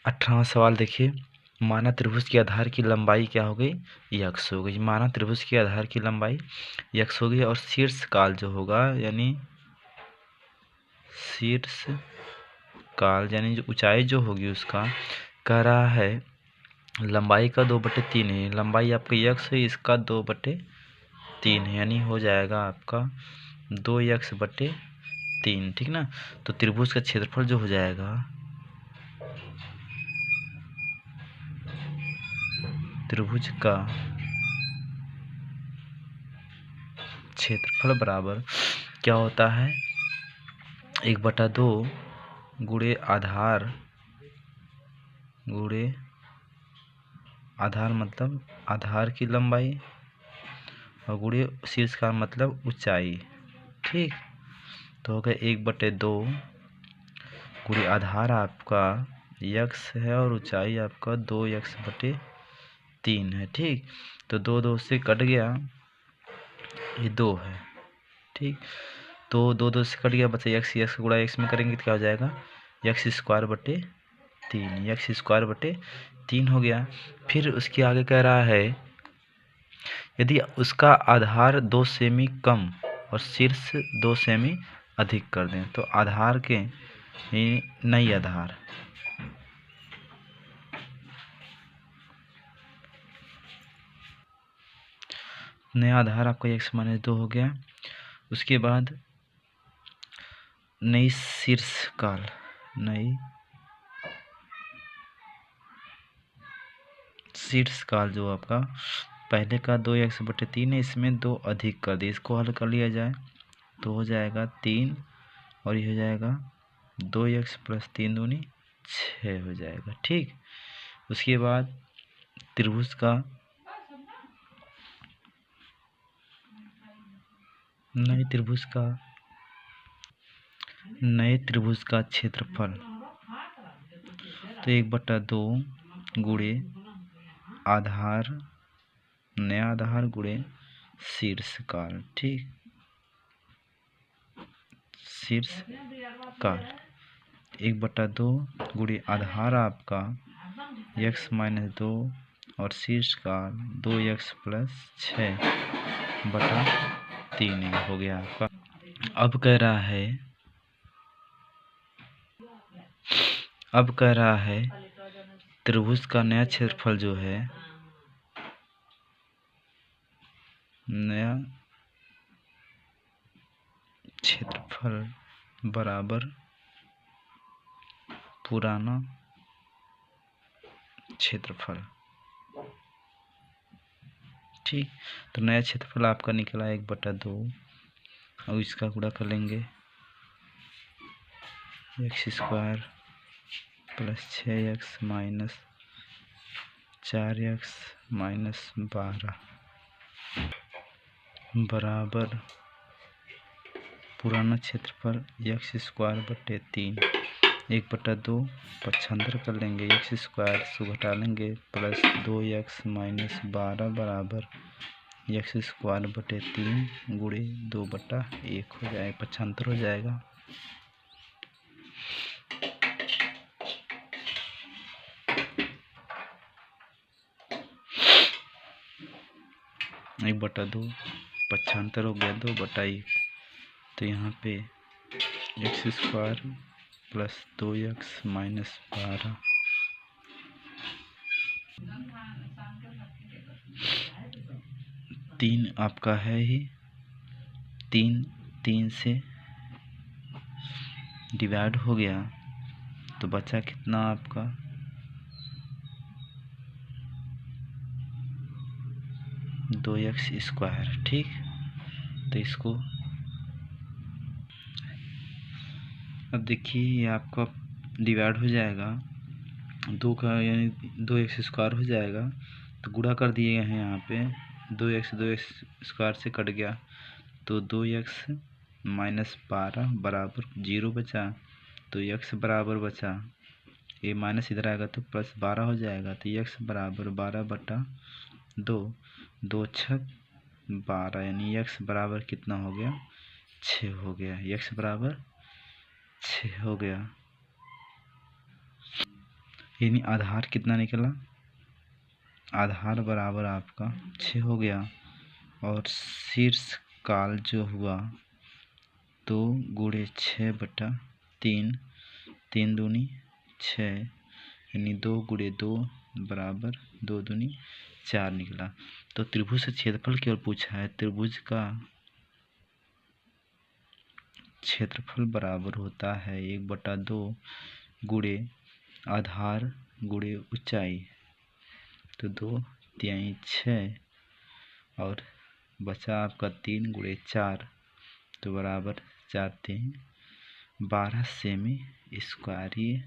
18वां सवाल देखिए, माना त्रिभुज के आधार की लंबाई क्या हो गई, यक्स हो गई। माना त्रिभुज के आधार की लंबाई यक्स हो गई और शीर्ष काल जो होगा यानी शीर्ष काल यानी जो ऊंचाई जो होगी उसका कह रहा है लंबाई का 2/3 है। लंबाई आपका यक्स है, इसका 2/3 है, यानी हो जाएगा आपका 2x/3, ठीक ना। तो त्रिभुज का क्षेत्रफल जो हो जाएगा, त्रिभुज का क्षेत्रफल बराबर क्या होता है, 1/2 गुणे आधार मतलब आधार की लंबाई और गुणे शीर्ष का मतलब ऊंचाई, ठीक। तो हो गया 1/2 गुणे आधार आपका यक्स है और ऊंचाई आपका 2x/3 है, ठीक। तो 2 से कट गया, ये 2 है, ठीक। तो 2 से कट गया, बचा यक्स, यक्स गुणा एक्स में करेंगे तो क्या हो जाएगा, x²/3, x²/3 हो गया। फिर उसके आगे कह रहा है यदि उसका आधार 2 सेमी कम और शीर्ष 2 सेमी अधिक कर दें तो आधार के नई आधार नया आधार आपका x-2 हो गया। उसके बाद नई शीर्ष काल, नई शीर्ष काल जो आपका पहले का 2x/3 है, इसमें 2 अधिक कर दिए, इसको हल कर लिया जाए तो हो जाएगा 3 और ये हो जाएगा 2x + 3 दूनी 6 हो जाएगा, ठीक। उसके बाद त्रिभुज का नए त्रिभुज का क्षेत्रफल तो 1/2 गुणे आधार, नया आधार गुणे शीर्ष काल, ठीक। शीर्ष काल 1/2 गुणे आधार आपका x-2 और शीर्ष काल 2x + 6/3 हो गया आपका। अब कह रहा है त्रिभुज का नया क्षेत्रफल जो है, नया क्षेत्रफल बराबर पुराना क्षेत्रफल, ठीक। तो नया क्षेत्रफल आपका निकला 1/2 और इसका गुणा कर लेंगे x² + 6x - 4x - 12 बराबर पुराना क्षेत्रफल x²/3, 1/2 पक्षांतर कर लेंगे, x² से घटा लेंगे प्लस 2x - 12 बराबर x²/3 गुणे 2/1 हो जाएगा, पक्षांतर हो जाएगा। 1/2 पक्षांतर हो गया 2/1, तो यहाँ पे x² + 2x - 12 3 आपका है ही, 3 से डिवाइड हो गया तो बचा कितना आपका 2x², ठीक। तो इसको अब देखिए ये आपका डिवाइड हो जाएगा 2 का यानी 2x² हो जाएगा, तो गुणा कर दिए हैं यहाँ पे 2x² से कट गया तो 2x - 12 बराबर 0 बचा, तो x बराबर बचा, ये माइनस इधर आएगा तो +12 हो जाएगा, तो x बराबर 12/2, 2 छक 12 यानी x बराबर कितना हो गया 6 हो गया, x बराबर 6 हो गया। यानी आधार कितना निकला, आधार बराबर आपका 6 हो गया। और शीर्ष काल जो हुआ 2 गुणे 6/3, 3 दूनी 6, यानी 2 गुणे 2 बराबर 2 दूनी 4 निकला। तो त्रिभुज से क्षेत्रफल केवल पूछा है, त्रिभुज का क्षेत्रफल बराबर होता है 1/2 गुणे आधार गुणे ऊंचाई। तो 2 6 और बचा आपका 3 गुणे 4, तो बराबर 4×3 12 सेमी स्क्वायर। ये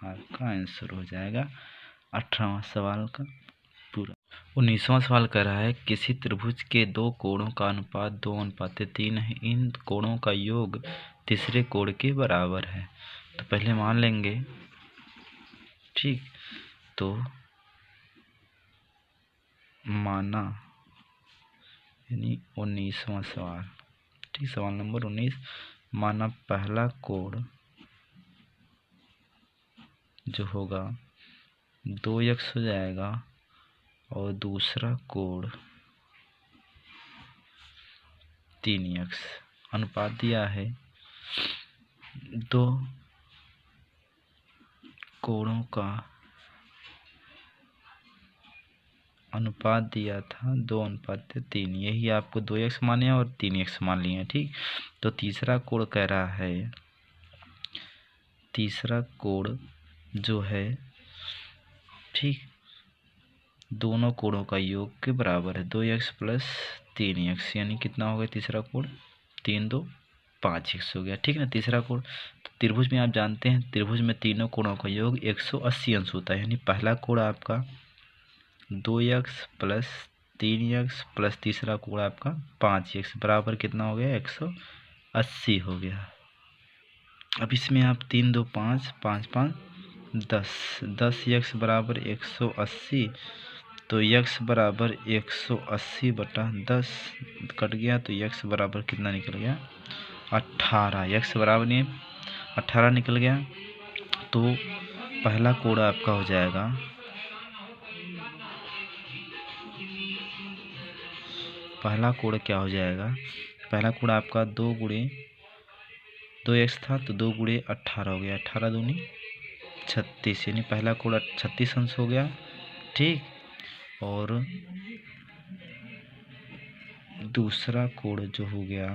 आपका आंसर हो जाएगा 18वां सवाल का पूरा। 19वां सवाल कह रहा है किसी त्रिभुज के 2 कोणों का अनुपात 2:3 है, इन कोणों का योग तीसरे कोण के बराबर है। तो पहले मान लेंगे, ठीक। तो माना, यानी 19वां सवाल, ठीक, सवाल नंबर 19, माना पहला कोण जो होगा 2x हो जाएगा और दूसरा कोण 3x। अनुपात दिया है, 2 कोणों का अनुपात दिया था 2:3, यही आपको 2x माने और 3x मान लिया, ठीक। तो तीसरा कोण कह रहा है, तीसरा कोण जो है, ठीक, दोनों कोणों का योग के बराबर है 2x + 3x, यानी कितना हो गया तीसरा कोण, 3 2 5x हो गया, ठीक है ना तीसरा कोण। तो त्रिभुज में आप जानते हैं त्रिभुज में तीनों कोणों का योग 180 अंश होता है, यानी पहला कोण आपका 2x + 3x प्लस तीसरा कोण आपका 5x बराबर कितना हो गया 180 हो गया। अब इसमें आप 3 2 5 5 5 10, 10x बराबर 180, तो x बराबर 180/10 कट गया, तो x बराबर कितना निकल गया 18, x बराबर नहीं 18 निकल गया। तो पहला कोण आपका हो जाएगा, पहला कोण क्या हो जाएगा, पहला कोण आपका 2 गुणे 2x था, तो 2 गुणे 18 हो गया, 18 दूनी 36, यानी पहला कोण 36 अंश हो गया, ठीक। और दूसरा कोण जो हो गया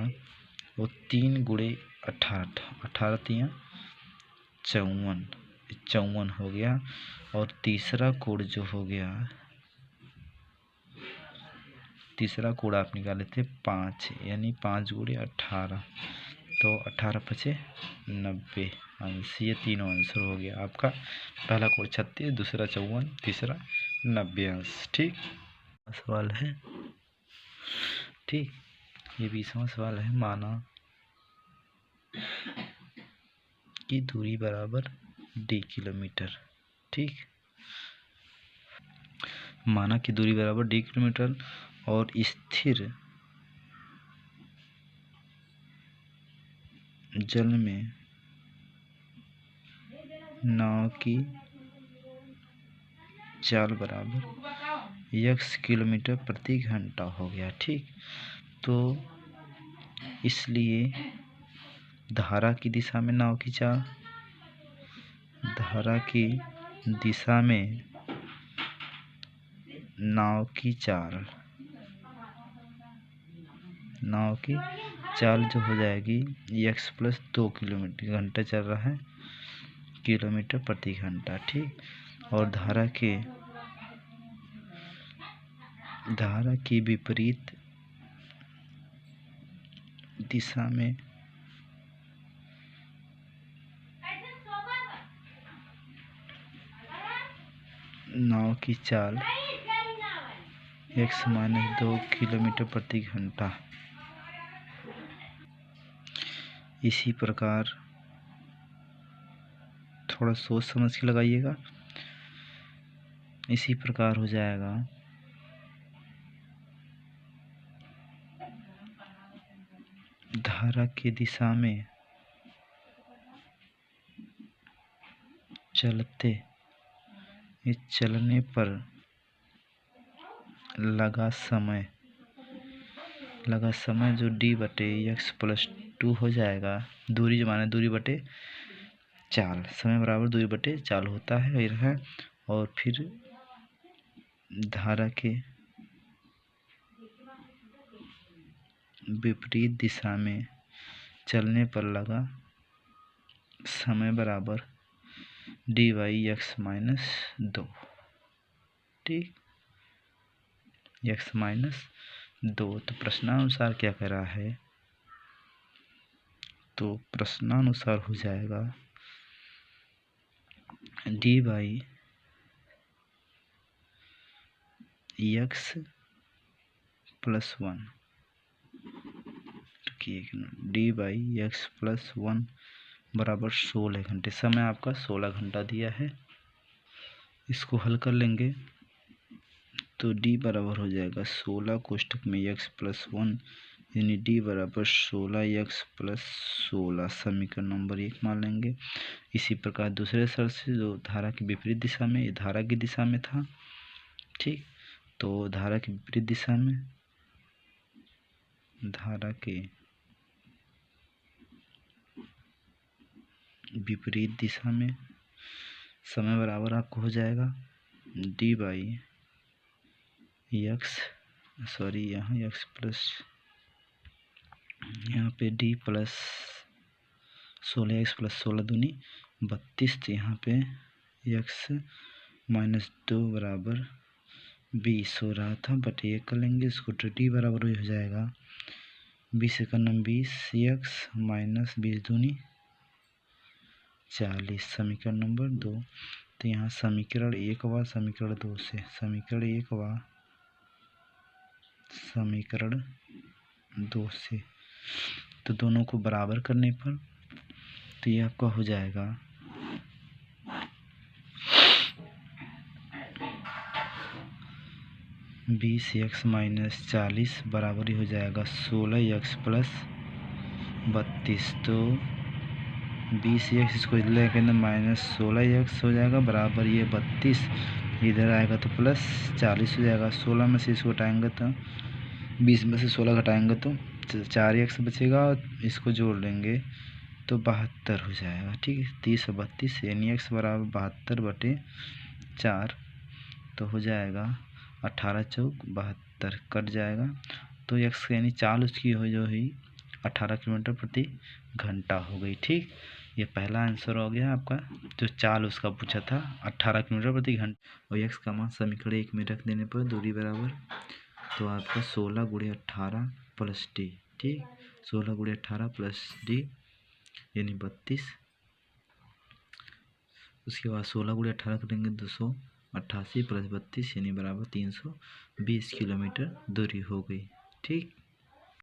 वो 3 गुणे 18, 18 3 54, 54 हो गया। और तीसरा कोण जो हो गया, तीसरा कोण आप निकाले थे 5, यानी 5 गुणे 18, तो 18 × 5 = 90 अंश। ये तीनों आंसर हो गया आपका, पहला कोण 36, दूसरा 54, तीसरा 90 अंश, ठीक। सवाल है, ठीक। ये 20वां सवाल है, माना की दूरी बराबर d किलोमीटर, ठीक। माना की दूरी बराबर d किलोमीटर और स्थिर जल में नाव की चाल बराबर x किलोमीटर प्रति घंटा हो गया, ठीक। तो इसलिए धारा की दिशा में नाव की चाल, धारा की दिशा में नाव की चाल, नाव की चाल जो हो जाएगी x + 2 किलोमीटर, घंटा चल रहा है किलोमीटर प्रति घंटा, ठीक। और धारा की विपरीत दिशा में नाव की चाल x - 2 किलोमीटर प्रति घंटा। इसी प्रकार थोड़ा सोच समझ के लगाइएगा, इसी प्रकार हो जाएगा धारा की दिशा में चलते ये चलने पर लगा समय जो d/x+2 हो जाएगा। दूरी जो माने दूरी बटे चाल, समय बराबर दूरी बटे चाल होता है। और फिर धारा के विपरीत दिशा में चलने पर लगा समय बराबर d/x-2। ठीक, x-2। तो प्रश्नानुसार क्या कह रहा है? तो प्रश्नानुसार हो जाएगा d/x+1। d/x+1 बराबर 16 घंटे। समय आपका 16 घंटा दिया है। इसको हल कर लेंगे तो d बराबर हो जाएगा 16 कोष्टक में x+1, यानी d बराबर 16x+16। समीकरण नंबर 1 मान लेंगे। इसी प्रकार दूसरे शर्त से जो धारा की विपरीत दिशा में, ये धारा की दिशा में था। ठीक, तो धारा की विपरीत दिशा में, धारा के विपरीत दिशा में समय बराबर आपको हो जाएगा यहाँ पे d प्लस 16x+16 दूनी 32। तो यहाँ पे x-2 बराबर 20 हो रहा था, बट ये कर लेंगे इसको। तो d बराबर हो जाएगा 20 का 20, x-20 दूनी 40। समीकरण नंबर 2। तो यहाँ समीकरण 1 व समीकरण 2 से, समीकरण 2 से तो दोनों को बराबर करने पर तो ये आपका हो जाएगा 20x-40 बराबर ही हो जाएगा 16x+32। तो 20x इसको लेकर -16x हो जाएगा बराबर ये 32, इधर आएगा तो +40 हो जाएगा। 16 में से इसको घटाएंगे तो 20 में से 16 घटाएंगे तो 4x बचेगा, और इसको जोड़ लेंगे तो 72 हो जाएगा। ठीक है, 30 और 32 यानी x बराबर 72/4। तो हो जाएगा 18 चौक 72, कट जाएगा। तो x यानी चाल उसकी जो हुई 18 किलोमीटर प्रति घंटा हो गई। ठीक, ये पहला आंसर हो गया आपका। जो चाल उसका पूछा था 18 किलोमीटर प्रति घंटा, और x का मान समीकरण 1 में रख देने पर दूरी बराबर तो आपका 16 × 18 + d। ठीक, 16 × 18 + d यानी 32। उसके बाद 16 × 18 करेंगे 288 + 32 यानी बराबर 320 किलोमीटर दूरी हो गई। ठीक।